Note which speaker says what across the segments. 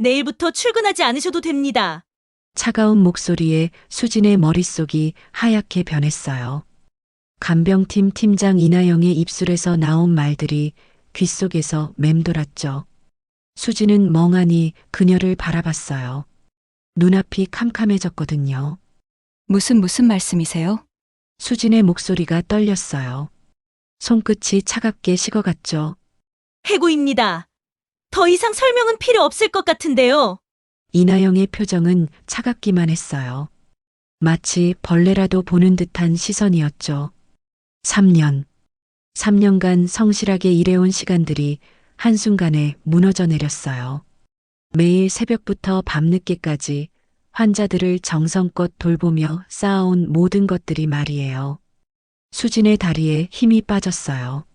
Speaker 1: 내일부터 출근하지 않으셔도 됩니다.
Speaker 2: 차가운 목소리에 수진의 머릿속이 하얗게 변했어요. 간병팀 팀장 이나영의 입술에서 나온 말들이 귓속에서 맴돌았죠. 수진은 멍하니 그녀를 바라봤어요. 눈앞이 캄캄해졌거든요.
Speaker 3: 무슨 말씀이세요?
Speaker 2: 수진의 목소리가 떨렸어요. 손끝이 차갑게 식어갔죠.
Speaker 1: 해고입니다. 더 이상 설명은 필요 없을 것 같은데요.
Speaker 2: 이나영의 표정은 차갑기만 했어요. 마치 벌레라도 보는 듯한 시선이었죠. 3년. 3년간 성실하게 일해온 시간들이 한순간에 무너져 내렸어요. 매일 새벽부터 밤늦게까지 환자들을 정성껏 돌보며 쌓아온 모든 것들이 말이에요. 수진의 다리에 힘이 빠졌어요.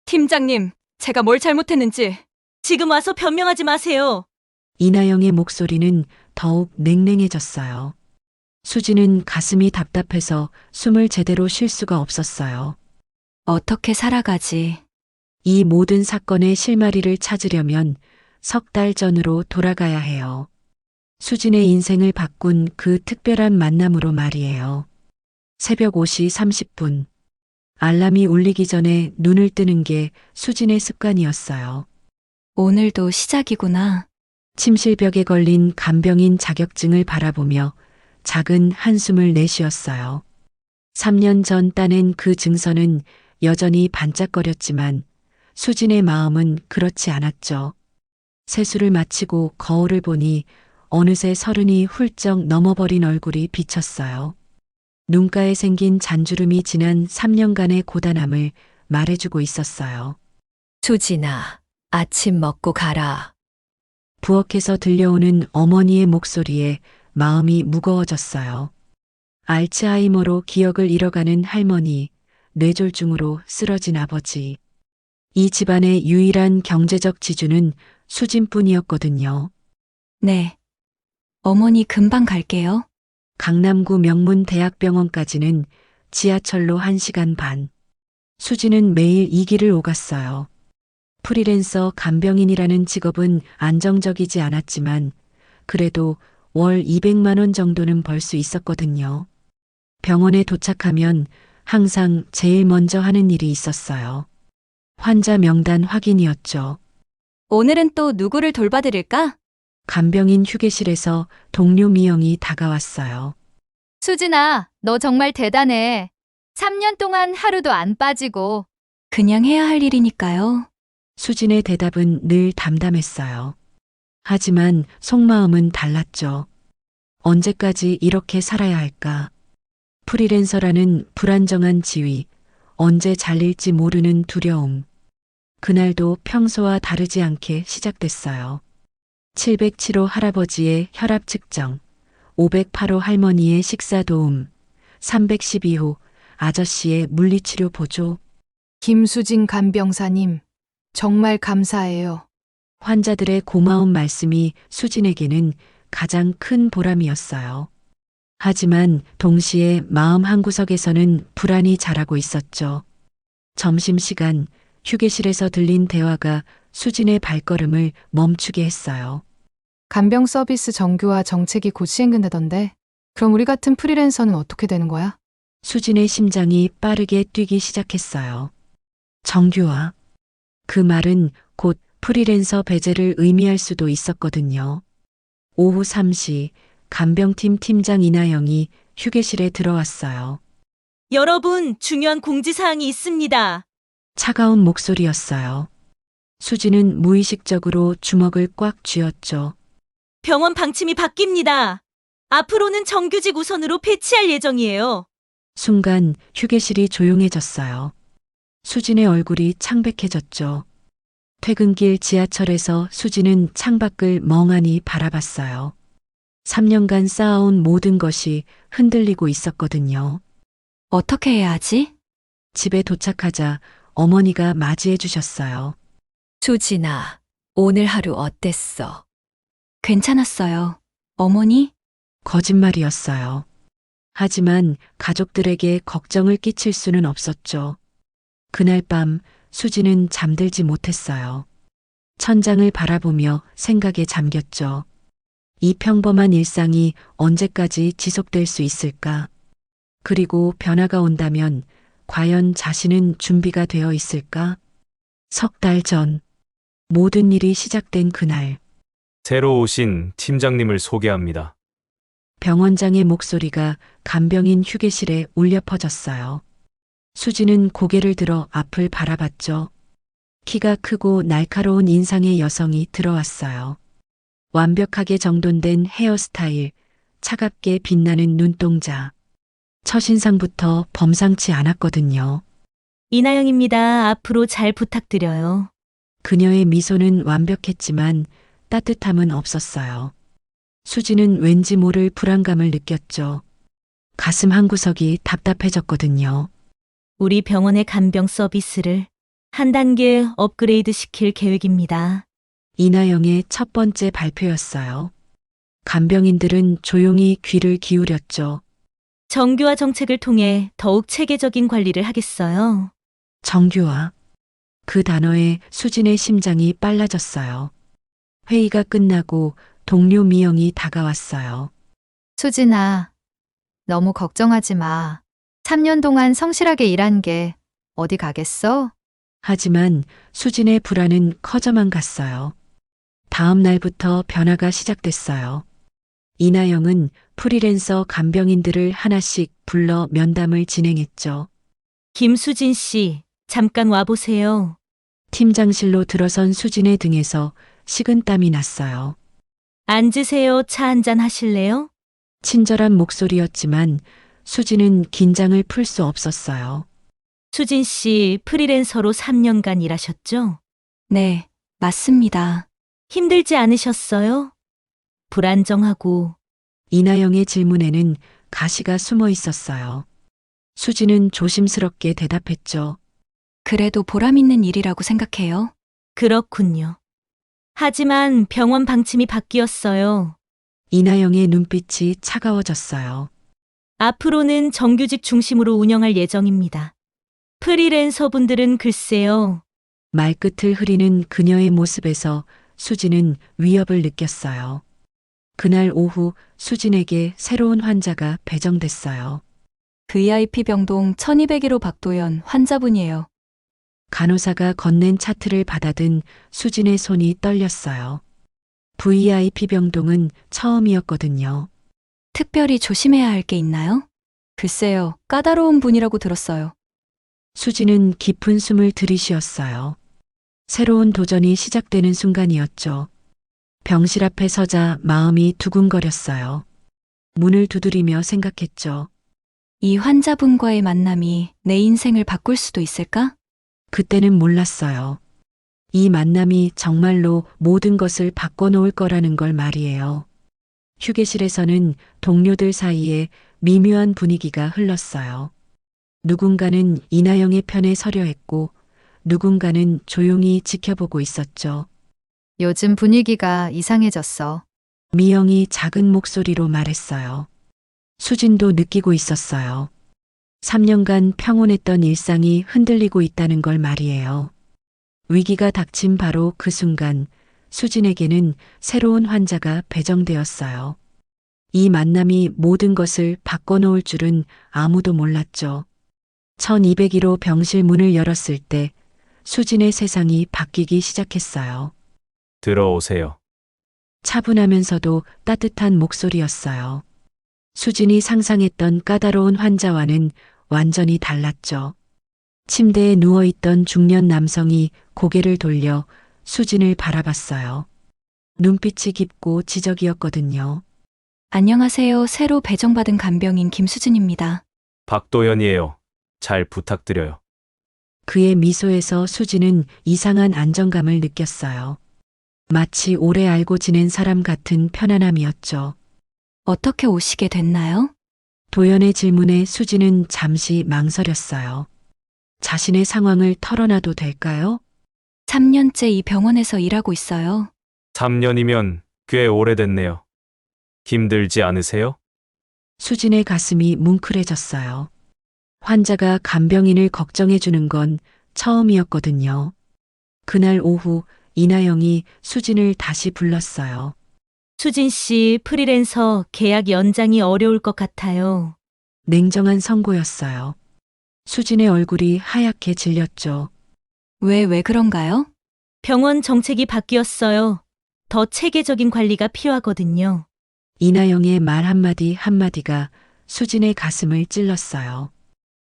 Speaker 3: 팀장님, 제가 뭘 잘못했는지.
Speaker 1: 지금 와서 변명하지 마세요.
Speaker 2: 이나영의 목소리는 더욱 냉랭해졌어요. 수진은 가슴이 답답해서 숨을 제대로 쉴 수가 없었어요.
Speaker 3: 어떻게 살아가지?
Speaker 2: 이 모든 사건의 실마리를 찾으려면 석 달 전으로 돌아가야 해요. 수진의 인생을 바꾼 그 특별한 만남으로 말이에요. 새벽 5시 30분. 알람이 울리기 전에 눈을 뜨는 게 수진의 습관이었어요.
Speaker 3: 오늘도 시작이구나.
Speaker 2: 침실벽에 걸린 간병인 자격증을 바라보며 작은 한숨을 내쉬었어요. 3년 전 따낸 그 증서는 여전히 반짝거렸지만 수진의 마음은 그렇지 않았죠. 세수를 마치고 거울을 보니 어느새 30이 훌쩍 넘어버린 얼굴이 비쳤어요. 눈가에 생긴 잔주름이 지난 3년간의 고단함을 말해주고 있었어요.
Speaker 3: 수진아, 아침 먹고 가라.
Speaker 2: 부엌에서 들려오는 어머니의 목소리에 마음이 무거워졌어요. 알츠하이머로 기억을 잃어가는 할머니, 뇌졸중으로 쓰러진 아버지. 이 집안의 유일한 경제적 지주는 수진뿐이었거든요.
Speaker 3: 네. 어머니 금방 갈게요.
Speaker 2: 강남구 명문대학병원까지는 지하철로 1시간 반. 수진은 매일 이 길을 오갔어요. 프리랜서 간병인이라는 직업은 안정적이지 않았지만 그래도 월 200만 원 정도는 벌 수 있었거든요. 병원에 도착하면 항상 제일 먼저 하는 일이 있었어요. 환자 명단 확인이었죠.
Speaker 3: 오늘은 또 누구를 돌봐드릴까?
Speaker 2: 간병인 휴게실에서 동료 미영이 다가왔어요.
Speaker 4: 수진아, 너 정말 대단해. 3년 동안 하루도 안 빠지고.
Speaker 3: 그냥 해야 할 일이니까요.
Speaker 2: 수진의 대답은 늘 담담했어요. 하지만 속마음은 달랐죠. 언제까지 이렇게 살아야 할까? 프리랜서라는 불안정한 지위, 언제 잘릴지 모르는 두려움. 그날도 평소와 다르지 않게 시작됐어요. 707호 할아버지의 혈압 측정, 508호 할머니의 식사 도움, 312호 아저씨의 물리치료 보조.
Speaker 5: 김수진 간병사님, 정말 감사해요.
Speaker 2: 환자들의 고마운 말씀이 수진에게는 가장 큰 보람이었어요. 하지만 동시에 마음 한구석에서는 불안이 자라고 있었죠. 점심시간 휴게실에서 들린 대화가 수진의 발걸음을 멈추게 했어요.
Speaker 5: 간병 서비스 정규화 정책이 곧 시행된다던데, 그럼 우리 같은 프리랜서는 어떻게 되는 거야?
Speaker 2: 수진의 심장이 빠르게 뛰기 시작했어요. 정규화. 그 말은 곧 프리랜서 배제를 의미할 수도 있었거든요. 오후 3시 간병팀 팀장 이나영이 휴게실에 들어왔어요.
Speaker 1: 여러분, 중요한 공지사항이 있습니다.
Speaker 2: 차가운 목소리였어요. 수진은 무의식적으로 주먹을 꽉 쥐었죠.
Speaker 1: 병원 방침이 바뀝니다. 앞으로는 정규직 우선으로 배치할 예정이에요.
Speaker 2: 순간 휴게실이 조용해졌어요. 수진의 얼굴이 창백해졌죠. 퇴근길 지하철에서 수진은 창밖을 멍하니 바라봤어요. 3년간 쌓아온 모든 것이 흔들리고 있었거든요.
Speaker 3: 어떻게 해야 하지?
Speaker 2: 집에 도착하자 어머니가 맞이해 주셨어요.
Speaker 3: 수진아, 오늘 하루 어땠어? 괜찮았어요. 어머니?
Speaker 2: 거짓말이었어요. 하지만 가족들에게 걱정을 끼칠 수는 없었죠. 그날 밤 수지는 잠들지 못했어요. 천장을 바라보며 생각에 잠겼죠. 이 평범한 일상이 언제까지 지속될 수 있을까? 그리고 변화가 온다면 과연 자신은 준비가 되어 있을까? 석 달 전, 모든 일이 시작된 그날,
Speaker 6: 새로 오신 팀장님을 소개합니다.
Speaker 2: 병원장의 목소리가 간병인 휴게실에 울려 퍼졌어요. 수지는 고개를 들어 앞을 바라봤죠. 키가 크고 날카로운 인상의 여성이 들어왔어요. 완벽하게 정돈된 헤어스타일, 차갑게 빛나는 눈동자. 첫인상부터 범상치 않았거든요.
Speaker 1: 이나영입니다. 앞으로 잘 부탁드려요.
Speaker 2: 그녀의 미소는 완벽했지만 따뜻함은 없었어요. 수지는 왠지 모를 불안감을 느꼈죠. 가슴 한구석이 답답해졌거든요.
Speaker 1: 우리 병원의 간병 서비스를 한 단계 업그레이드 시킬 계획입니다.
Speaker 2: 이나영의 첫 번째 발표였어요. 간병인들은 조용히 귀를 기울였죠.
Speaker 1: 정규화 정책을 통해 더욱 체계적인 관리를 하겠어요.
Speaker 2: 정규화. 그 단어에 수진의 심장이 빨라졌어요. 회의가 끝나고 동료 미영이 다가왔어요.
Speaker 4: 수진아, 너무 걱정하지 마. 3년 동안 성실하게 일한 게 어디 가겠어?
Speaker 2: 하지만 수진의 불안은 커져만 갔어요. 다음 날부터 변화가 시작됐어요. 이나영은 프리랜서 간병인들을 하나씩 불러 면담을 진행했죠.
Speaker 1: 김수진 씨, 잠깐 와보세요.
Speaker 2: 팀장실로 들어선 수진의 등에서 식은땀이 났어요.
Speaker 1: 앉으세요. 차 한잔 하실래요?
Speaker 2: 친절한 목소리였지만 수진은 긴장을 풀 수 없었어요.
Speaker 1: 수진 씨, 프리랜서로 3년간 일하셨죠?
Speaker 3: 네, 맞습니다.
Speaker 1: 힘들지 않으셨어요? 불안정하고
Speaker 2: 이나영의 질문에는 가시가 숨어 있었어요. 수진은 조심스럽게 대답했죠.
Speaker 3: 그래도 보람 있는 일이라고 생각해요.
Speaker 1: 그렇군요. 하지만 병원 방침이 바뀌었어요.
Speaker 2: 이나영의 눈빛이 차가워졌어요.
Speaker 1: 앞으로는 정규직 중심으로 운영할 예정입니다. 프리랜서분들은 글쎄요.
Speaker 2: 말끝을 흐리는 그녀의 모습에서 수진은 위협을 느꼈어요. 그날 오후 수진에게 새로운 환자가 배정됐어요.
Speaker 3: VIP 병동 1201호 박도연 환자분이에요.
Speaker 2: 간호사가 건넨 차트를 받아든 수진의 손이 떨렸어요. VIP 병동은 처음이었거든요.
Speaker 3: 특별히 조심해야 할 게 있나요? 글쎄요, 까다로운 분이라고 들었어요.
Speaker 2: 수진은 깊은 숨을 들이쉬었어요. 새로운 도전이 시작되는 순간이었죠. 병실 앞에 서자 마음이 두근거렸어요. 문을 두드리며 생각했죠.
Speaker 3: 이 환자분과의 만남이 내 인생을 바꿀 수도 있을까?
Speaker 2: 그때는 몰랐어요. 이 만남이 정말로 모든 것을 바꿔놓을 거라는 걸 말이에요. 휴게실에서는 동료들 사이에 미묘한 분위기가 흘렀어요. 누군가는 이나영의 편에 서려 했고 누군가는 조용히 지켜보고 있었죠.
Speaker 4: 요즘 분위기가 이상해졌어.
Speaker 2: 미영이 작은 목소리로 말했어요. 수진도 느끼고 있었어요. 3년간 평온했던 일상이 흔들리고 있다는 걸 말이에요. 위기가 닥친 바로 그 순간 수진에게는 새로운 환자가 배정되었어요. 이 만남이 모든 것을 바꿔놓을 줄은 아무도 몰랐죠. 1201호 병실 문을 열었을 때 수진의 세상이 바뀌기 시작했어요.
Speaker 6: 들어오세요.
Speaker 2: 차분하면서도 따뜻한 목소리였어요. 수진이 상상했던 까다로운 환자와는 완전히 달랐죠. 침대에 누워있던 중년 남성이 고개를 돌려 수진을 바라봤어요. 눈빛이 깊고 지적이었거든요.
Speaker 3: 안녕하세요. 새로 배정받은 간병인 김수진입니다.
Speaker 6: 박도연이에요. 잘 부탁드려요.
Speaker 2: 그의 미소에서 수진은 이상한 안정감을 느꼈어요. 마치 오래 알고 지낸 사람 같은 편안함이었죠.
Speaker 3: 어떻게 오시게 됐나요?
Speaker 2: 도연의 질문에 수진은 잠시 망설였어요. 자신의 상황을 털어놔도 될까요?
Speaker 3: 3년째 이 병원에서 일하고 있어요.
Speaker 6: 3년이면 꽤 오래됐네요. 힘들지 않으세요?
Speaker 2: 수진의 가슴이 뭉클해졌어요. 환자가 간병인을 걱정해 주는 건 처음이었거든요. 그날 오후 이나영이 수진을 다시 불렀어요.
Speaker 1: 수진 씨, 프리랜서 계약 연장이 어려울 것 같아요.
Speaker 2: 냉정한 선고였어요. 수진의 얼굴이 하얗게 질렸죠.
Speaker 3: 왜 그런가요?
Speaker 1: 병원 정책이 바뀌었어요. 더 체계적인 관리가 필요하거든요.
Speaker 2: 이나영의 말 한마디 한마디가 수진의 가슴을 찔렀어요.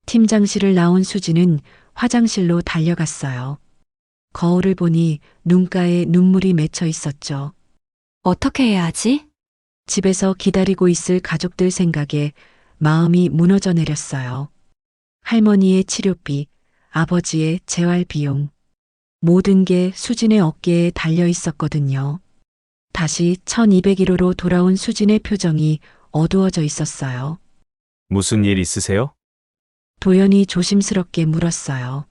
Speaker 2: 팀장실을 나온 수진은 화장실로 달려갔어요. 거울을 보니 눈가에 눈물이 맺혀 있었죠.
Speaker 3: 어떻게 해야 하지?
Speaker 2: 집에서 기다리고 있을 가족들 생각에 마음이 무너져 내렸어요. 할머니의 치료비, 아버지의 재활 비용, 모든 게 수진의 어깨에 달려 있었거든요. 다시 1201호로 돌아온 수진의 표정이 어두워져 있었어요.
Speaker 6: 무슨 일 있으세요?
Speaker 2: 도연이 조심스럽게 물었어요.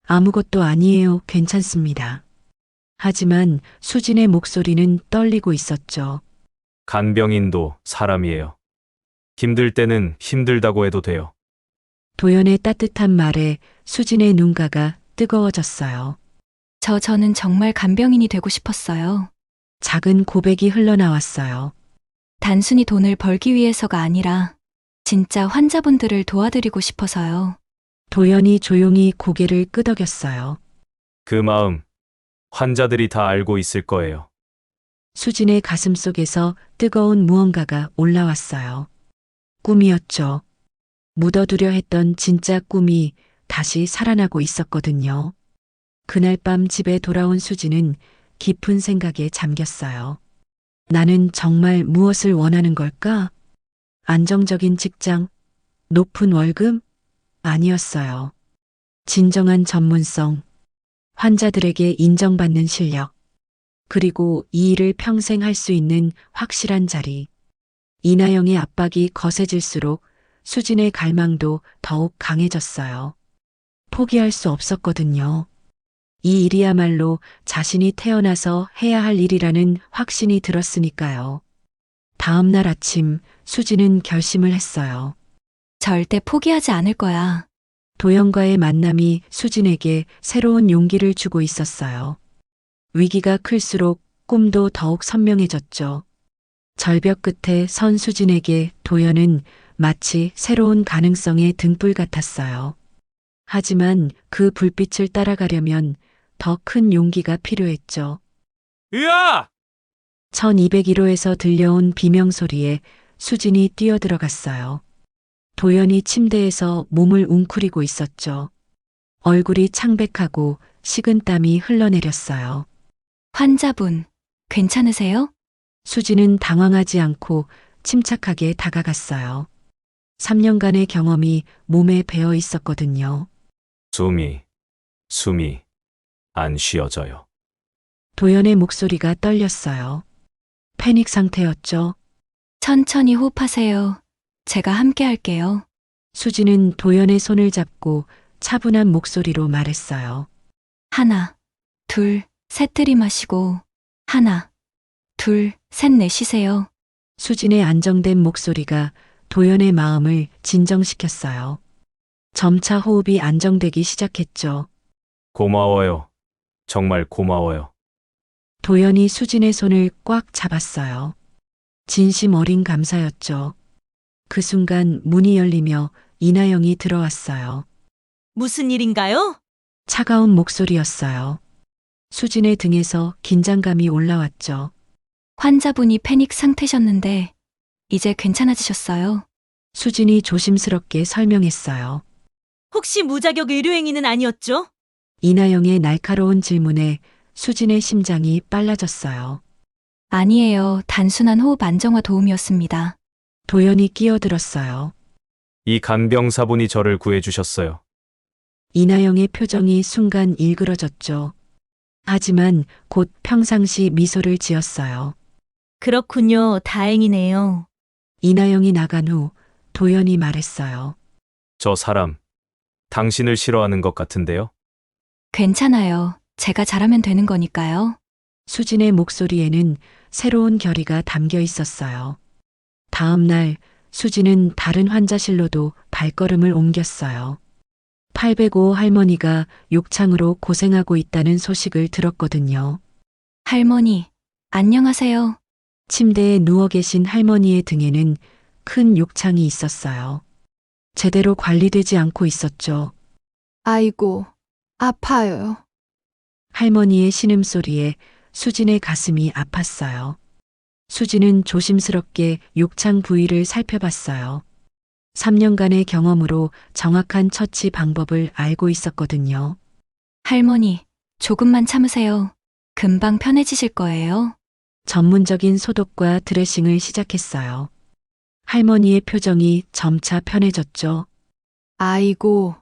Speaker 2: 아무것도 아니에요. 괜찮습니다. 하지만 수진의 목소리는 떨리고 있었죠.
Speaker 6: 간병인도 사람이에요. 힘들 때는 힘들다고 해도 돼요.
Speaker 2: 도연의 따뜻한 말에 수진의 눈가가 뜨거워졌어요.
Speaker 3: 저는 정말 간병인이 되고 싶었어요.
Speaker 2: 작은 고백이 흘러나왔어요.
Speaker 3: 단순히 돈을 벌기 위해서가 아니라 진짜 환자분들을 도와드리고 싶어서요.
Speaker 2: 도연이 조용히 고개를 끄덕였어요.
Speaker 6: 그 마음, 환자들이 다 알고 있을 거예요.
Speaker 2: 수진의 가슴 속에서 뜨거운 무언가가 올라왔어요. 꿈이었죠. 묻어두려 했던 진짜 꿈이 다시 살아나고 있었거든요. 그날 밤 집에 돌아온 수진은 깊은 생각에 잠겼어요. 나는 정말 무엇을 원하는 걸까? 안정적인 직장, 높은 월급? 아니었어요. 진정한 전문성, 환자들에게 인정받는 실력, 그리고 이 일을 평생 할 수 있는 확실한 자리. 이나영의 압박이 거세질수록 수진의 갈망도 더욱 강해졌어요. 포기할 수 없었거든요. 이 일이야말로 자신이 태어나서 해야 할 일이라는 확신이 들었으니까요. 다음 날 아침 수진은 결심을 했어요.
Speaker 3: 절대 포기하지 않을 거야.
Speaker 2: 도연과의 만남이 수진에게 새로운 용기를 주고 있었어요. 위기가 클수록 꿈도 더욱 선명해졌죠. 절벽 끝에 선 수진에게 도연은 마치 새로운 가능성의 등불 같았어요. 하지만 그 불빛을 따라가려면 더 큰 용기가 필요했죠.
Speaker 6: 으아!
Speaker 2: 1201호에서 들려온 비명소리에 수진이 뛰어들어갔어요. 도연이 침대에서 몸을 웅크리고 있었죠. 얼굴이 창백하고 식은땀이 흘러내렸어요.
Speaker 3: 환자분, 괜찮으세요?
Speaker 2: 수진은 당황하지 않고 침착하게 다가갔어요. 3년간의 경험이 몸에 배어 있었거든요.
Speaker 6: 숨이 안 쉬어져요.
Speaker 2: 도연의 목소리가 떨렸어요. 패닉 상태였죠.
Speaker 3: 천천히 호흡하세요. 제가 함께 할게요.
Speaker 2: 수진은 도연의 손을 잡고 차분한 목소리로 말했어요.
Speaker 3: 하나, 둘, 셋 들이마시고 하나, 둘, 셋 내쉬세요.
Speaker 2: 수진의 안정된 목소리가 도연의 마음을 진정시켰어요. 점차 호흡이 안정되기 시작했죠.
Speaker 6: 고마워요. 정말 고마워요.
Speaker 2: 도연이 수진의 손을 꽉 잡았어요. 진심 어린 감사였죠. 그 순간 문이 열리며 이나영이 들어왔어요.
Speaker 1: 무슨 일인가요?
Speaker 2: 차가운 목소리였어요. 수진의 등에서 긴장감이 올라왔죠.
Speaker 3: 환자분이 패닉 상태셨는데 이제 괜찮아지셨어요.
Speaker 2: 수진이 조심스럽게 설명했어요.
Speaker 1: 혹시 무자격 의료행위는 아니었죠?
Speaker 2: 이나영의 날카로운 질문에 수진의 심장이 빨라졌어요.
Speaker 3: 아니에요. 단순한 호흡 안정화 도움이었습니다.
Speaker 2: 도연이 끼어들었어요.
Speaker 6: 이 간병사분이 저를 구해주셨어요.
Speaker 2: 이나영의 표정이 순간 일그러졌죠. 하지만 곧 평상시 미소를 지었어요.
Speaker 1: 그렇군요. 다행이네요.
Speaker 2: 이나영이 나간 후 도연이 말했어요.
Speaker 6: 저 사람, 당신을 싫어하는 것 같은데요?
Speaker 3: 괜찮아요. 제가 잘하면 되는 거니까요.
Speaker 2: 수진의 목소리에는 새로운 결의가 담겨 있었어요. 다음 날 수진은 다른 환자실로도 발걸음을 옮겼어요. 805 할머니가 욕창으로 고생하고 있다는 소식을 들었거든요.
Speaker 3: 할머니, 안녕하세요.
Speaker 2: 침대에 누워 계신 할머니의 등에는 큰 욕창이 있었어요. 제대로 관리되지 않고 있었죠.
Speaker 5: 아이고, 아파요.
Speaker 2: 할머니의 신음소리에 수진의 가슴이 아팠어요. 수진은 조심스럽게 욕창 부위를 살펴봤어요. 3년간의 경험으로 정확한 처치 방법을 알고 있었거든요.
Speaker 3: 할머니, 조금만 참으세요. 금방 편해지실 거예요.
Speaker 2: 전문적인 소독과 드레싱을 시작했어요. 할머니의 표정이 점차 편해졌죠.
Speaker 5: 아이고,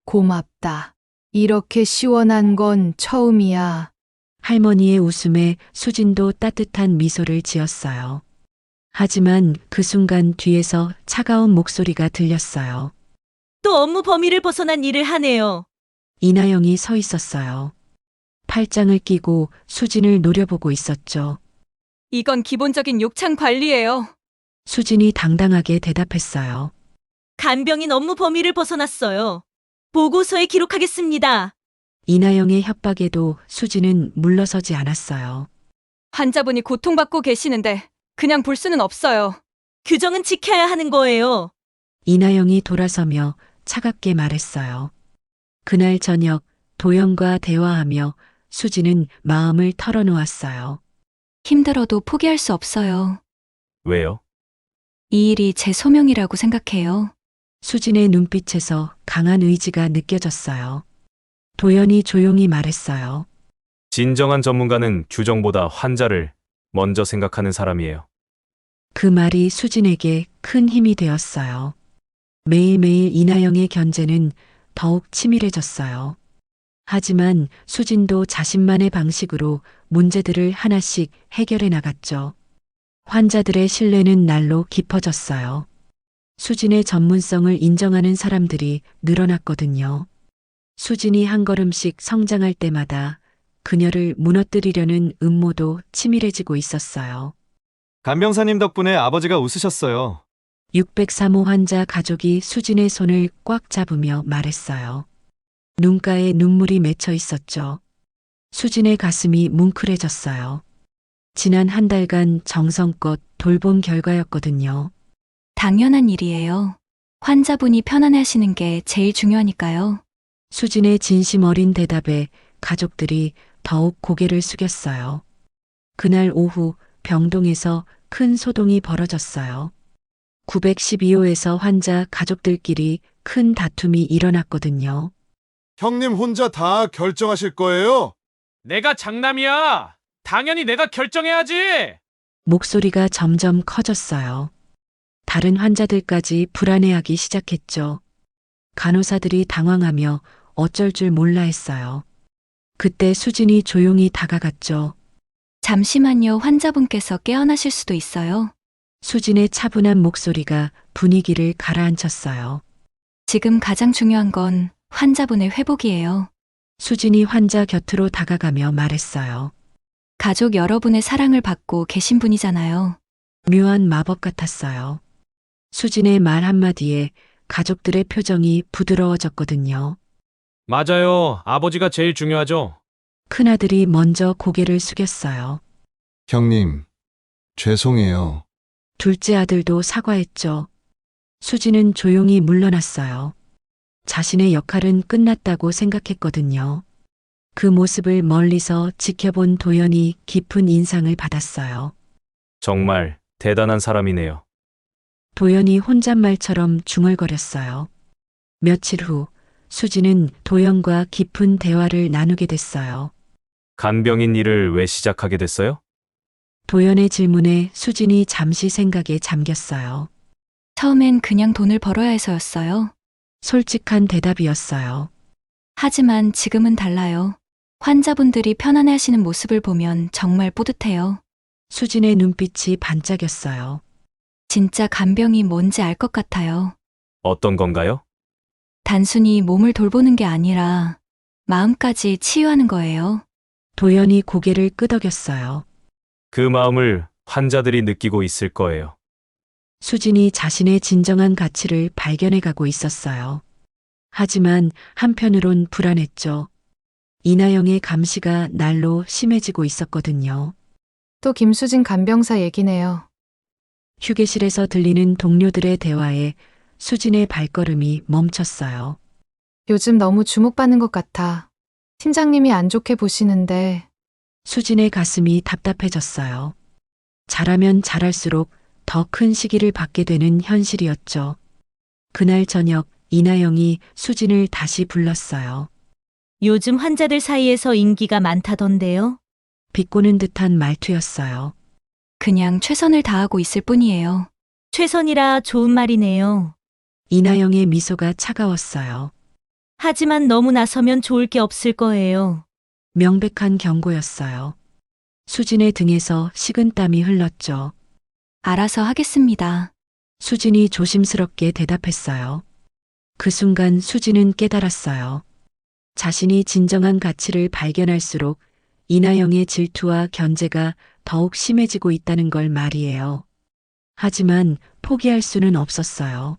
Speaker 5: 고맙다. 이렇게 시원한 건 처음이야.
Speaker 2: 할머니의 웃음에 수진도 따뜻한 미소를 지었어요. 하지만 그 순간 뒤에서 차가운 목소리가 들렸어요.
Speaker 1: 또 업무 범위를 벗어난 일을 하네요.
Speaker 2: 이나영이 서 있었어요. 팔짱을 끼고 수진을 노려보고 있었죠.
Speaker 3: 이건 기본적인 욕창 관리예요.
Speaker 2: 수진이 당당하게 대답했어요.
Speaker 1: 간병인 업무 범위를 벗어났어요. 보고서에 기록하겠습니다.
Speaker 2: 이나영의 협박에도 수진은 물러서지 않았어요.
Speaker 3: 환자분이 고통받고 계시는데 그냥 볼 수는 없어요.
Speaker 1: 규정은 지켜야 하는 거예요.
Speaker 2: 이나영이 돌아서며 차갑게 말했어요. 그날 저녁 도영과 대화하며 수진은 마음을 털어놓았어요.
Speaker 3: 힘들어도 포기할 수 없어요.
Speaker 6: 왜요?
Speaker 3: 이 일이 제 소명이라고 생각해요.
Speaker 2: 수진의 눈빛에서 강한 의지가 느껴졌어요. 도연이 조용히 말했어요.
Speaker 6: 진정한 전문가는 규정보다 환자를 먼저 생각하는 사람이에요.
Speaker 2: 그 말이 수진에게 큰 힘이 되었어요. 매일매일 이나영의 견제는 더욱 치밀해졌어요. 하지만 수진도 자신만의 방식으로 문제들을 하나씩 해결해 나갔죠. 환자들의 신뢰는 날로 깊어졌어요. 수진의 전문성을 인정하는 사람들이 늘어났거든요. 수진이 한 걸음씩 성장할 때마다 그녀를 무너뜨리려는 음모도 치밀해지고 있었어요.
Speaker 7: 간병사님 덕분에 아버지가 웃으셨어요.
Speaker 2: 603호 환자 가족이 수진의 손을 꽉 잡으며 말했어요. 눈가에 눈물이 맺혀 있었죠. 수진의 가슴이 뭉클해졌어요. 지난 한 달간 정성껏 돌본 결과였거든요.
Speaker 3: 당연한 일이에요. 환자분이 편안해 하시는 게 제일 중요하니까요.
Speaker 2: 수진의 진심 어린 대답에 가족들이 더욱 고개를 숙였어요. 그날 오후 병동에서 큰 소동이 벌어졌어요. 912호에서 환자 가족들끼리 큰 다툼이 일어났거든요.
Speaker 8: 형님 혼자 다 결정하실 거예요?
Speaker 9: 내가 장남이야. 당연히 내가 결정해야지.
Speaker 2: 목소리가 점점 커졌어요. 다른 환자들까지 불안해하기 시작했죠. 간호사들이 당황하며 어쩔 줄 몰라 했어요. 그때 수진이 조용히 다가갔죠.
Speaker 3: 잠시만요. 환자분께서 깨어나실 수도 있어요.
Speaker 2: 수진의 차분한 목소리가 분위기를 가라앉혔어요.
Speaker 3: 지금 가장 중요한 건 환자분의 회복이에요.
Speaker 2: 수진이 환자 곁으로 다가가며 말했어요.
Speaker 3: 가족 여러분의 사랑을 받고 계신 분이잖아요.
Speaker 2: 묘한 마법 같았어요. 수진의 말 한마디에 가족들의 표정이 부드러워졌거든요.
Speaker 9: 맞아요. 아버지가 제일 중요하죠.
Speaker 2: 큰아들이 먼저 고개를 숙였어요.
Speaker 8: 형님, 죄송해요.
Speaker 2: 둘째 아들도 사과했죠. 수진은 조용히 물러났어요. 자신의 역할은 끝났다고 생각했거든요. 그 모습을 멀리서 지켜본 도연이 깊은 인상을 받았어요.
Speaker 6: 정말 대단한 사람이네요.
Speaker 2: 도연이 혼잣말처럼 중얼거렸어요. 며칠 후 수진은 도연과 깊은 대화를 나누게 됐어요.
Speaker 6: 간병인 일을 왜 시작하게 됐어요?
Speaker 2: 도연의 질문에 수진이 잠시 생각에 잠겼어요.
Speaker 3: 처음엔 그냥 돈을 벌어야 해서였어요.
Speaker 2: 솔직한 대답이었어요.
Speaker 3: 하지만 지금은 달라요. 환자분들이 편안해 하시는 모습을 보면 정말 뿌듯해요.
Speaker 2: 수진의 눈빛이 반짝였어요.
Speaker 3: 진짜 간병이 뭔지 알 것 같아요.
Speaker 6: 어떤 건가요?
Speaker 3: 단순히 몸을 돌보는 게 아니라 마음까지 치유하는 거예요.
Speaker 2: 도연이 고개를 끄덕였어요.
Speaker 6: 그 마음을 환자들이 느끼고 있을 거예요.
Speaker 2: 수진이 자신의 진정한 가치를 발견해가고 있었어요. 하지만 한편으론 불안했죠. 이나영의 감시가 날로 심해지고 있었거든요.
Speaker 5: 또 김수진 간병사 얘기네요.
Speaker 2: 휴게실에서 들리는 동료들의 대화에 수진의 발걸음이 멈췄어요.
Speaker 5: 요즘 너무 주목받는 것 같아. 팀장님이 안 좋게 보시는데
Speaker 2: 수진의 가슴이 답답해졌어요. 잘하면 잘할수록 더 큰 시기를 받게 되는 현실이었죠. 그날 저녁 이나영이 수진을 다시 불렀어요.
Speaker 1: 요즘 환자들 사이에서 인기가 많다던데요.
Speaker 2: 비꼬는 듯한 말투였어요.
Speaker 3: 그냥 최선을 다하고 있을 뿐이에요.
Speaker 1: 최선이라 좋은 말이네요.
Speaker 2: 이나영의 미소가 차가웠어요.
Speaker 1: 하지만 너무 나서면 좋을 게 없을 거예요.
Speaker 2: 명백한 경고였어요. 수진의 등에서 식은땀이 흘렀죠.
Speaker 3: 알아서 하겠습니다.
Speaker 2: 수진이 조심스럽게 대답했어요. 그 순간 수진은 깨달았어요. 자신이 진정한 가치를 발견할수록 이나영의 질투와 견제가 더욱 심해지고 있다는 걸 말이에요. 하지만 포기할 수는 없었어요.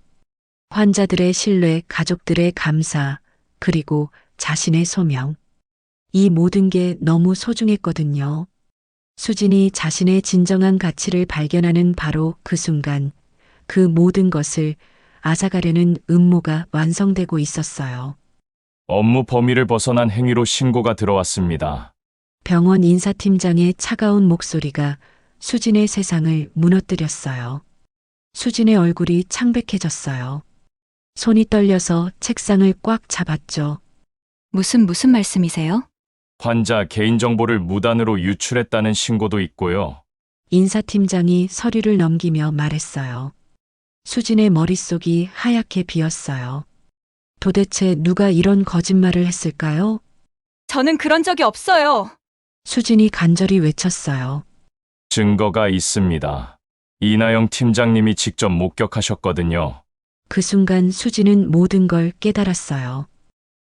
Speaker 2: 환자들의 신뢰, 가족들의 감사, 그리고 자신의 소명. 이 모든 게 너무 소중했거든요. 수진이 자신의 진정한 가치를 발견하는 바로 그 순간, 그 모든 것을 앗아가려는 음모가 완성되고 있었어요.
Speaker 6: 업무 범위를 벗어난 행위로 신고가 들어왔습니다.
Speaker 2: 병원 인사팀장의 차가운 목소리가 수진의 세상을 무너뜨렸어요. 수진의 얼굴이 창백해졌어요. 손이 떨려서 책상을 꽉 잡았죠.
Speaker 3: 무슨 말씀이세요?
Speaker 6: 환자 개인정보를 무단으로 유출했다는 신고도 있고요.
Speaker 2: 인사팀장이 서류를 넘기며 말했어요. 수진의 머릿속이 하얗게 비었어요. 도대체 누가 이런 거짓말을 했을까요?
Speaker 3: 저는 그런 적이 없어요.
Speaker 2: 수진이 간절히 외쳤어요.
Speaker 6: 증거가 있습니다. 이나영 팀장님이 직접 목격하셨거든요.
Speaker 2: 그 순간 수진은 모든 걸 깨달았어요.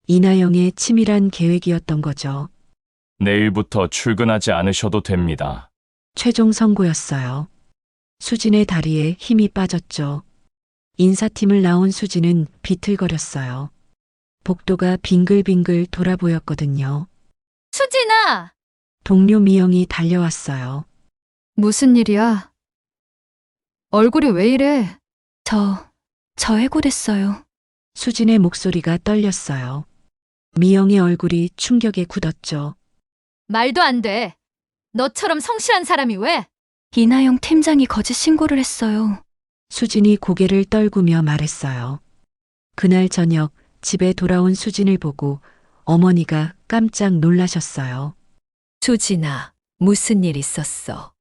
Speaker 2: 이나영의 치밀한 계획이었던 거죠.
Speaker 6: 내일부터 출근하지 않으셔도 됩니다.
Speaker 2: 최종 선고였어요. 수진의 다리에 힘이 빠졌죠. 인사팀을 나온 수진은 비틀거렸어요. 복도가 빙글빙글 돌아 보였거든요.
Speaker 4: 수진아!
Speaker 2: 동료 미영이 달려왔어요.
Speaker 5: 무슨 일이야? 얼굴이 왜 이래?
Speaker 3: 저 해고됐어요.
Speaker 2: 수진의 목소리가 떨렸어요. 미영의 얼굴이 충격에 굳었죠.
Speaker 4: 말도 안 돼. 너처럼 성실한 사람이 왜?
Speaker 3: 이나영 팀장이 거짓 신고를 했어요.
Speaker 2: 수진이 고개를 떨구며 말했어요. 그날 저녁 집에 돌아온 수진을 보고 어머니가 깜짝 놀라셨어요.
Speaker 4: 수진아, 무슨 일 있었어?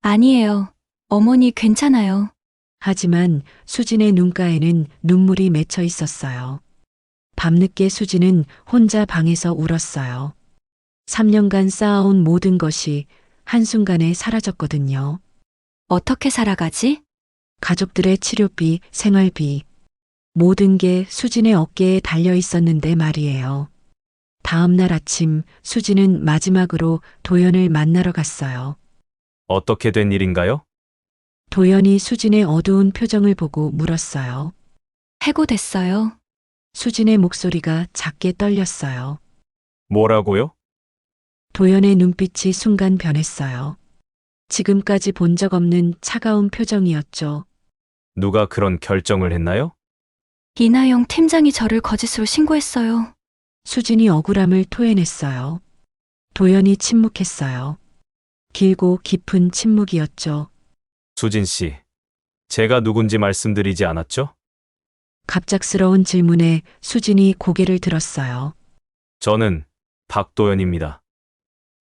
Speaker 3: 아니에요. 어머니 괜찮아요.
Speaker 2: 하지만 수진의 눈가에는 눈물이 맺혀 있었어요. 밤늦게 수진은 혼자 방에서 울었어요. 3년간 쌓아온 모든 것이 한순간에 사라졌거든요.
Speaker 3: 어떻게 살아가지?
Speaker 2: 가족들의 치료비, 생활비, 모든 게 수진의 어깨에 달려 있었는데 말이에요. 다음 날 아침 수진은 마지막으로 도연을 만나러 갔어요.
Speaker 6: 어떻게 된 일인가요?
Speaker 2: 도연이 수진의 어두운 표정을 보고 물었어요.
Speaker 3: 해고됐어요.
Speaker 2: 수진의 목소리가 작게 떨렸어요.
Speaker 6: 뭐라고요?
Speaker 2: 도연의 눈빛이 순간 변했어요. 지금까지 본 적 없는 차가운 표정이었죠.
Speaker 6: 누가 그런 결정을 했나요?
Speaker 3: 이나영 팀장이 저를 거짓으로 신고했어요.
Speaker 2: 수진이 억울함을 토해냈어요. 도연이 침묵했어요. 길고 깊은 침묵이었죠.
Speaker 6: 수진 씨, 제가 누군지 말씀드리지 않았죠?
Speaker 2: 갑작스러운 질문에 수진이 고개를 들었어요.
Speaker 6: 저는 박도연입니다.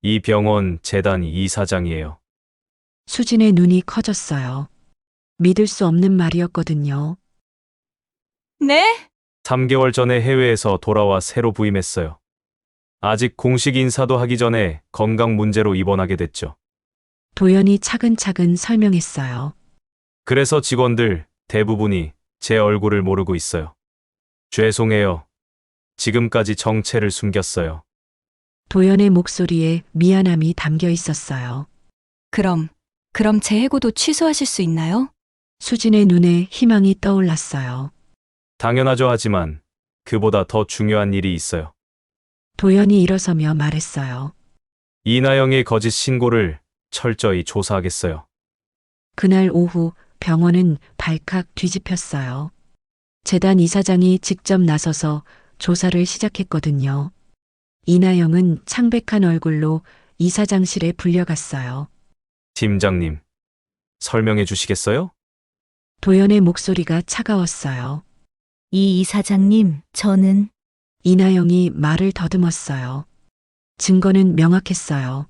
Speaker 6: 이 병원 재단 이사장이에요.
Speaker 2: 수진의 눈이 커졌어요. 믿을 수 없는 말이었거든요.
Speaker 3: 네?
Speaker 6: 3개월 전에 해외에서 돌아와 새로 부임했어요. 아직 공식 인사도 하기 전에 건강 문제로 입원하게 됐죠.
Speaker 2: 도연이 차근차근 설명했어요.
Speaker 6: 그래서 직원들 대부분이 제 얼굴을 모르고 있어요. 죄송해요. 지금까지 정체를 숨겼어요.
Speaker 2: 도연의 목소리에 미안함이 담겨 있었어요.
Speaker 3: 그럼 제 해고도 취소하실 수 있나요?
Speaker 2: 수진의 눈에 희망이 떠올랐어요.
Speaker 6: 당연하죠. 하지만 그보다 더 중요한 일이 있어요.
Speaker 2: 도연이 일어서며 말했어요.
Speaker 6: 이나영의 거짓 신고를 철저히 조사하겠어요.
Speaker 2: 그날 오후 병원은 발칵 뒤집혔어요. 재단 이사장이 직접 나서서 조사를 시작했거든요. 이나영은 창백한 얼굴로 이사장실에 불려갔어요.
Speaker 6: 팀장님, 설명해 주시겠어요?
Speaker 2: 도연의 목소리가 차가웠어요.
Speaker 1: 이 이사장님, 저는
Speaker 2: 이나영이 말을 더듬었어요. 증거는 명확했어요.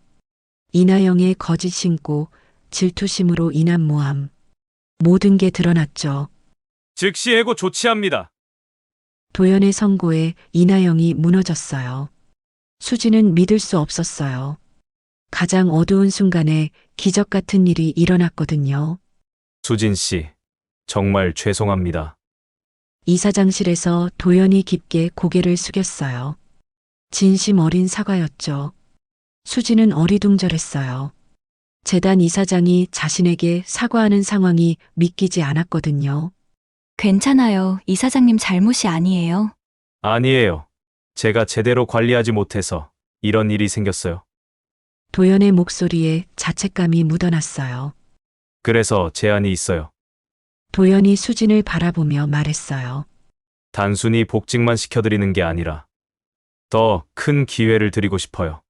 Speaker 2: 이나영의 거짓 신고, 질투심으로 인한 모함. 모든 게 드러났죠.
Speaker 6: 즉시 해고 조치합니다.
Speaker 2: 도연의 선고에 이나영이 무너졌어요. 수지는 믿을 수 없었어요. 가장 어두운 순간에 기적 같은 일이 일어났거든요.
Speaker 6: 수진 씨, 정말 죄송합니다.
Speaker 2: 이사장실에서 도연이 깊게 고개를 숙였어요. 진심 어린 사과였죠. 수지는 어리둥절했어요. 재단 이사장이 자신에게 사과하는 상황이 믿기지 않았거든요.
Speaker 3: 괜찮아요. 이사장님 잘못이 아니에요.
Speaker 6: 아니에요. 제가 제대로 관리하지 못해서 이런 일이 생겼어요.
Speaker 2: 도연의 목소리에 자책감이 묻어났어요.
Speaker 6: 그래서 제안이 있어요.
Speaker 2: 도연이 수진을 바라보며 말했어요.
Speaker 6: 단순히 복직만 시켜드리는 게 아니라 더 큰 기회를 드리고 싶어요.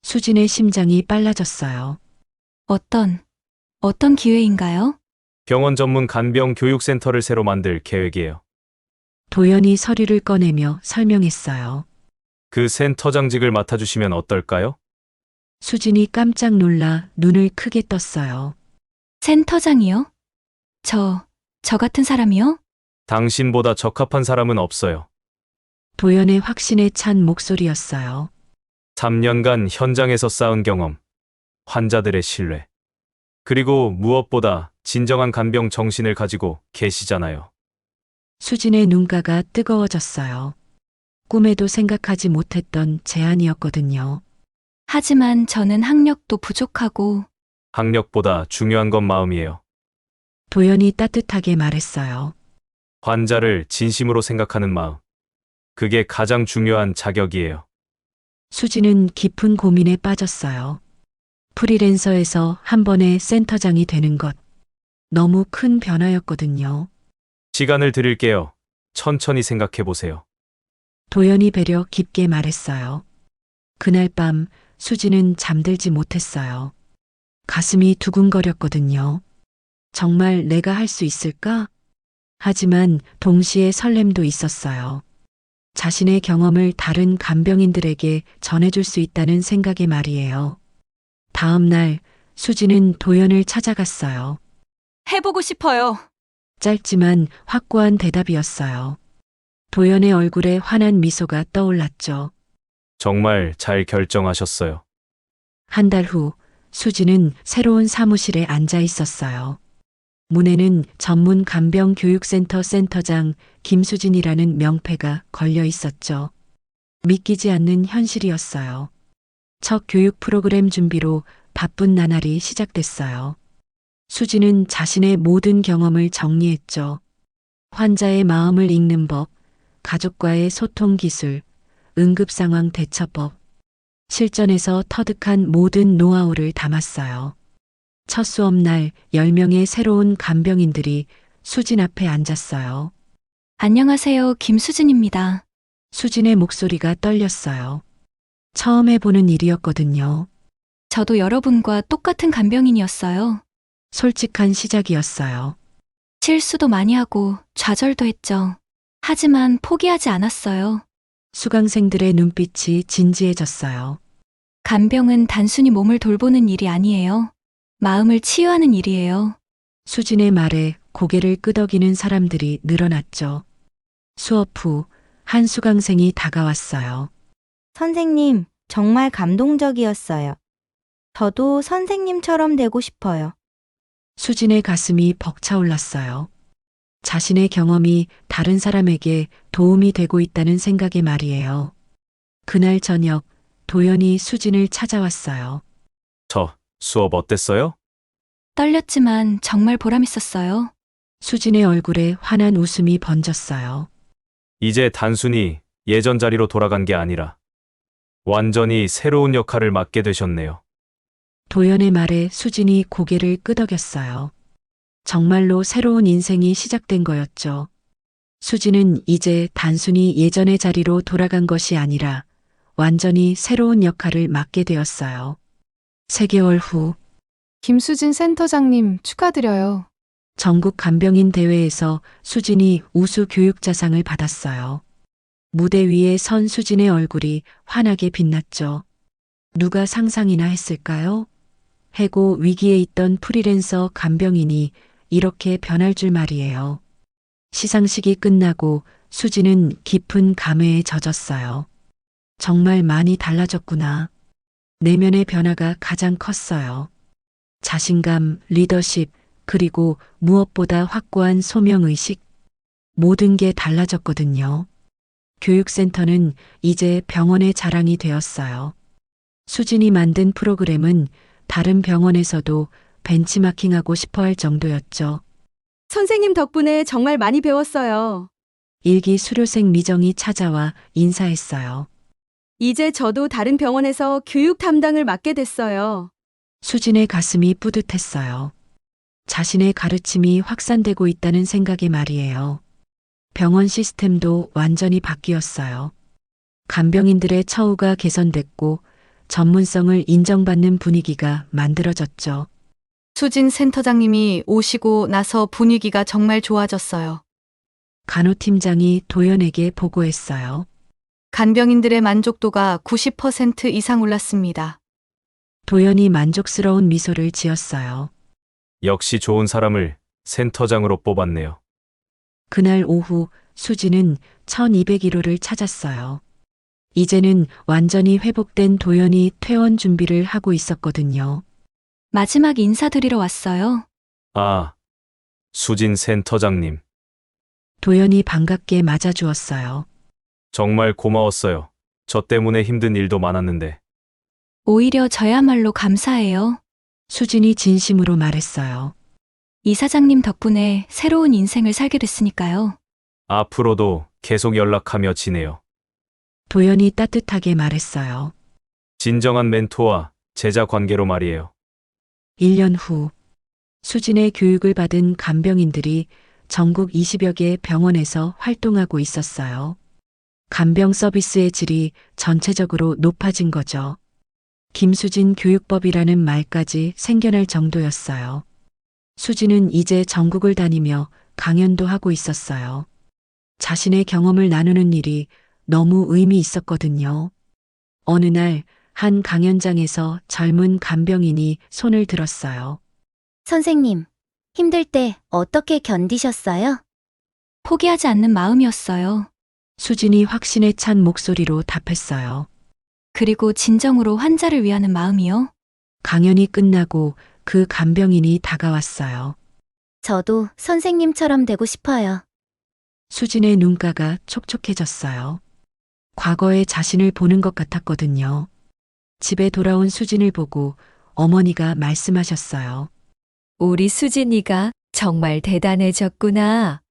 Speaker 2: 수진의 심장이 빨라졌어요.
Speaker 3: 어떤 기회인가요?
Speaker 6: 병원 전문 간병 교육센터를 새로 만들 계획이에요.
Speaker 2: 도연이 서류를 꺼내며 설명했어요.
Speaker 6: 그 센터장직을 맡아주시면 어떨까요?
Speaker 2: 수진이 깜짝 놀라 눈을 크게 떴어요.
Speaker 3: 센터장이요? 저 같은 사람이요?
Speaker 6: 당신보다 적합한 사람은 없어요.
Speaker 2: 도연의 확신에 찬 목소리였어요.
Speaker 6: 3년간 현장에서 쌓은 경험, 환자들의 신뢰, 그리고 무엇보다 진정한 간병 정신을 가지고 계시잖아요.
Speaker 2: 수진의 눈가가 뜨거워졌어요. 꿈에도 생각하지 못했던 제안이었거든요.
Speaker 3: 하지만 저는 학력도 부족하고
Speaker 6: 학력보다 중요한 건 마음이에요.
Speaker 2: 도연이 따뜻하게 말했어요.
Speaker 6: 환자를 진심으로 생각하는 마음. 그게 가장 중요한 자격이에요.
Speaker 2: 수지는 깊은 고민에 빠졌어요. 프리랜서에서 한 번에 센터장이 되는 것. 너무 큰 변화였거든요.
Speaker 6: 시간을 드릴게요. 천천히 생각해 보세요.
Speaker 2: 도연이 배려 깊게 말했어요. 그날 밤 수지는 잠들지 못했어요. 가슴이 두근거렸거든요. 정말 내가 할 수 있을까? 하지만 동시에 설렘도 있었어요. 자신의 경험을 다른 간병인들에게 전해줄 수 있다는 생각에 말이에요. 다음 날 수지는 도연을 찾아갔어요.
Speaker 3: 해보고 싶어요.
Speaker 2: 짧지만 확고한 대답이었어요. 도연의 얼굴에 환한 미소가 떠올랐죠.
Speaker 6: 정말 잘 결정하셨어요.
Speaker 2: 한 달 후 수지는 새로운 사무실에 앉아 있었어요. 문에는 전문 간병 교육센터 센터장 김수진이라는 명패가 걸려 있었죠. 믿기지 않는 현실이었어요. 첫 교육 프로그램 준비로 바쁜 나날이 시작됐어요. 수지는 자신의 모든 경험을 정리했죠. 환자의 마음을 읽는 법, 가족과의 소통 기술, 응급상황 대처법, 실전에서 터득한 모든 노하우를 담았어요. 첫 수업날 10명의 새로운 간병인들이 수진 앞에 앉았어요.
Speaker 3: 안녕하세요. 김수진입니다.
Speaker 2: 수진의 목소리가 떨렸어요. 처음 해보는 일이었거든요.
Speaker 3: 저도 여러분과 똑같은 간병인이었어요.
Speaker 2: 솔직한 시작이었어요.
Speaker 3: 실수도 많이 하고 좌절도 했죠. 하지만 포기하지 않았어요.
Speaker 2: 수강생들의 눈빛이 진지해졌어요.
Speaker 3: 간병은 단순히 몸을 돌보는 일이 아니에요. 마음을 치유하는 일이에요.
Speaker 2: 수진의 말에 고개를 끄덕이는 사람들이 늘어났죠. 수업 후 한 수강생이 다가왔어요.
Speaker 10: 선생님, 정말 감동적이었어요. 저도 선생님처럼 되고 싶어요.
Speaker 2: 수진의 가슴이 벅차올랐어요. 자신의 경험이 다른 사람에게 도움이 되고 있다는 생각에 말이에요. 그날 저녁 도연이 수진을 찾아왔어요.
Speaker 6: 저 수업 어땠어요?
Speaker 3: 떨렸지만 정말 보람있었어요.
Speaker 2: 수진의 얼굴에 환한 웃음이 번졌어요.
Speaker 6: 이제 단순히 예전 자리로 돌아간 게 아니라 완전히 새로운 역할을 맡게 되셨네요.
Speaker 2: 도연의 말에 수진이 고개를 끄덕였어요. 정말로 새로운 인생이 시작된 거였죠. 수진은 이제 단순히 예전의 자리로 돌아간 것이 아니라 완전히 새로운 역할을 맡게 되었어요. 3개월 후
Speaker 5: 김수진 센터장님 축하드려요.
Speaker 2: 전국 간병인 대회에서 수진이 우수 교육자상을 받았어요. 무대 위에 선 수진의 얼굴이 환하게 빛났죠. 누가 상상이나 했을까요? 해고 위기에 있던 프리랜서 간병인이 이렇게 변할 줄 말이에요. 시상식이 끝나고 수진은 깊은 감회에 젖었어요. 정말 많이 달라졌구나. 내면의 변화가 가장 컸어요. 자신감, 리더십, 그리고 무엇보다 확고한 소명의식. 모든 게 달라졌거든요. 교육센터는 이제 병원의 자랑이 되었어요. 수진이 만든 프로그램은 다른 병원에서도 벤치마킹하고 싶어 할 정도였죠.
Speaker 11: 선생님 덕분에 정말 많이 배웠어요.
Speaker 2: 일기 수료생 미정이 찾아와 인사했어요.
Speaker 11: 이제 저도 다른 병원에서 교육 담당을 맡게 됐어요.
Speaker 2: 수진의 가슴이 뿌듯했어요. 자신의 가르침이 확산되고 있다는 생각에 말이에요. 병원 시스템도 완전히 바뀌었어요. 간병인들의 처우가 개선됐고 전문성을 인정받는 분위기가 만들어졌죠.
Speaker 3: 수진 센터장님이 오시고 나서 분위기가 정말 좋아졌어요.
Speaker 2: 간호팀장이 도연에게 보고했어요.
Speaker 3: 간병인들의 만족도가 90% 이상 올랐습니다.
Speaker 2: 도연이 만족스러운 미소를 지었어요.
Speaker 6: 역시 좋은 사람을 센터장으로 뽑았네요.
Speaker 2: 그날 오후 수진은 1201호를 찾았어요. 이제는 완전히 회복된 도연이 퇴원 준비를 하고 있었거든요.
Speaker 3: 마지막 인사드리러 왔어요.
Speaker 6: 아, 수진 센터장님.
Speaker 2: 도연이 반갑게 맞아주었어요.
Speaker 6: 정말 고마웠어요. 저 때문에 힘든 일도 많았는데.
Speaker 3: 오히려 저야말로 감사해요.
Speaker 2: 수진이 진심으로 말했어요.
Speaker 3: 이사장님 덕분에 새로운 인생을 살게 됐으니까요.
Speaker 6: 앞으로도 계속 연락하며 지내요.
Speaker 2: 도연이 따뜻하게 말했어요.
Speaker 6: 진정한 멘토와 제자 관계로 말이에요.
Speaker 2: 1년 후 수진의 교육을 받은 간병인들이 전국 20여 개 병원에서 활동하고 있었어요. 간병 서비스의 질이 전체적으로 높아진 거죠. 김수진 교육법이라는 말까지 생겨날 정도였어요. 수진은 이제 전국을 다니며 강연도 하고 있었어요. 자신의 경험을 나누는 일이 너무 의미 있었거든요. 어느 날 한 강연장에서 젊은 간병인이 손을 들었어요.
Speaker 10: 선생님, 힘들 때 어떻게 견디셨어요?
Speaker 3: 포기하지 않는 마음이었어요.
Speaker 2: 수진이 확신에 찬 목소리로 답했어요.
Speaker 3: 그리고 진정으로 환자를 위하는 마음이요.
Speaker 2: 강연이 끝나고 그 간병인이 다가왔어요.
Speaker 10: 저도 선생님처럼 되고 싶어요.
Speaker 2: 수진의 눈가가 촉촉해졌어요. 과거의 자신을 보는 것 같았거든요. 집에 돌아온 수진을 보고 어머니가 말씀하셨어요.
Speaker 1: 우리 수진이가 정말 대단해졌구나.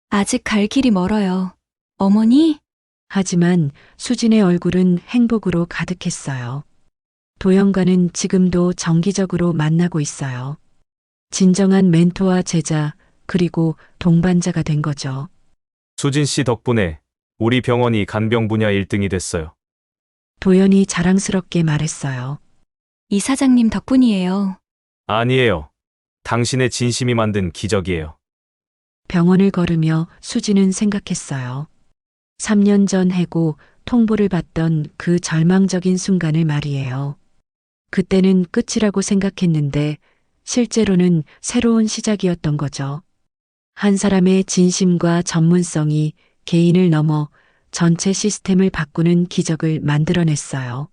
Speaker 3: 아직 갈 길이 멀어요. 어머니?
Speaker 2: 하지만 수진의 얼굴은 행복으로 가득했어요. 도연과는 지금도 정기적으로 만나고 있어요. 진정한 멘토와 제자, 그리고 동반자가 된 거죠.
Speaker 6: 수진 씨 덕분에 우리 병원이 간병 분야 1등이 됐어요.
Speaker 2: 도연이 자랑스럽게 말했어요.
Speaker 3: 이사장님 덕분이에요.
Speaker 6: 아니에요. 당신의 진심이 만든 기적이에요.
Speaker 2: 병원을 걸으며 수진은 생각했어요. 3년 전 해고 통보를 받던 그 절망적인 순간을 말이에요. 그때는 끝이라고 생각했는데 실제로는 새로운 시작이었던 거죠. 한 사람의 진심과 전문성이 개인을 넘어 전체 시스템을 바꾸는 기적을 만들어냈어요.